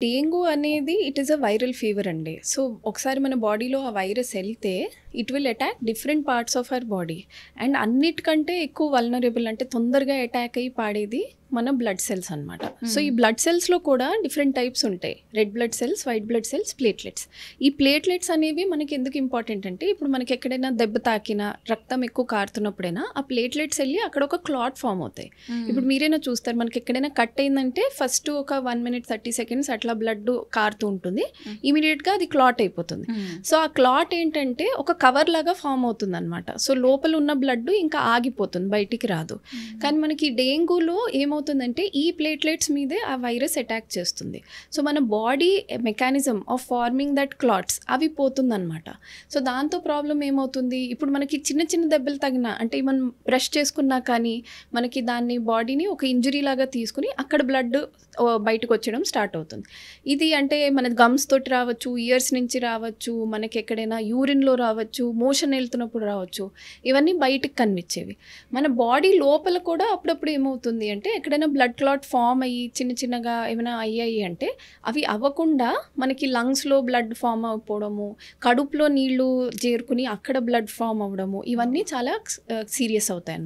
Dengue అనేది it is a viral fever అండి. So, ఒకసారి మన బాడీలో ఆ వైరస్ ఎళ్తే it will attack different parts of our body. And అన్నిటికంటే ఎక్కువ వల్నరబుల్ అంటే తొందరగా అటాక్ అయ్యి పాడేది మన బ్లడ్ సెల్స్ అనమాట. సో, ఈ బ్లడ్ సెల్స్‌లో కూడా డిఫరెంట్ టైప్స్ ఉంటాయి. Red blood cells, white blood cells, platelets. ఈ ప్లేట్లెట్స్ అనేవి మనకి ఎందుకు ఇంపార్టెంట్ అంటే ఇప్పుడు మనకి ఎక్కడైనా దెబ్బ తాకినా, రక్తం ఎక్కువ కారుతున్నప్పుడైనా ఆ ప్లేట్లెట్స్ ఎళ్లి అక్కడ ఒక క్లాట్ ఫార్మ్ అవుతాయి. ఇప్పుడు మీరైనా చూస్తారు మనకి ఎక్కడైనా కట్ అయిందంటే ఫస్ట్ ఒక 1 మినిట్ 30 సెకండ్స్ అట్లా బ్లడ్ కారుతూ ఉంటుంది. ఇమీడియట్‌గా అది క్లాట్ అయిపోతుంది. సో, ఆ క్లాట్ ఏంటంటే ఒక కవర్ లాగా ఫామ్ అవుతుందన్నమాట. సో, లోపల ఉన్న బ్లడ్ ఇంకా ఆగిపోతుంది, బయటికి రాదు. కానీ మనకి డెంగ్యూలో ఏమవుతుందంటే ఈ ప్లేట్లెట్స్ మీదే ఆ వైరస్ అటాక్ చేస్తుంది. సో, మన body mechanism of forming that clots అవి పోతుందన్నమాట. సో, దాంతో ప్రాబ్లం ఏమవుతుంది, ఇప్పుడు మనకి చిన్న చిన్న దెబ్బలు తగినా అంటే మనం బ్రష్ చేసుకున్నా కానీ మనకి దాన్ని బాడీని ఒక ఇంజరీ లాగా తీసుకుని అక్కడ బ్లడ్ బయటకు వచ్చడం స్టార్ట్ అవుతుంది. ఇది అంటే మన గమ్స్ తోటి రావచ్చు, ఇయర్స్ నుంచి రావచ్చు, మనకి ఎక్కడైనా యూరిన్లో రావచ్చు, మోషన్ వెళ్తున్నప్పుడు రావచ్చు. ఇవన్నీ బయటకు కనిపించేవి. మన బాడీ లోపల కూడా అప్పుడప్పుడు ఏమవుతుంది అంటే ఎక్కడైనా బ్లడ్ క్లాట్ ఫామ్ అయ్యి చిన్న చిన్నగా ఏమైనా అయ్యాయి అంటే అవి అవ్వకుండా మనకి లంగ్స్లో బ్లడ్ ఫామ్ అయిపోవడము, కడుపులో నీళ్లు చేరుకుని అక్కడ బ్లడ్ ఫామ్ అవ్వడము, ఇవన్నీ చాలా సీరియస్ అవుతాయి.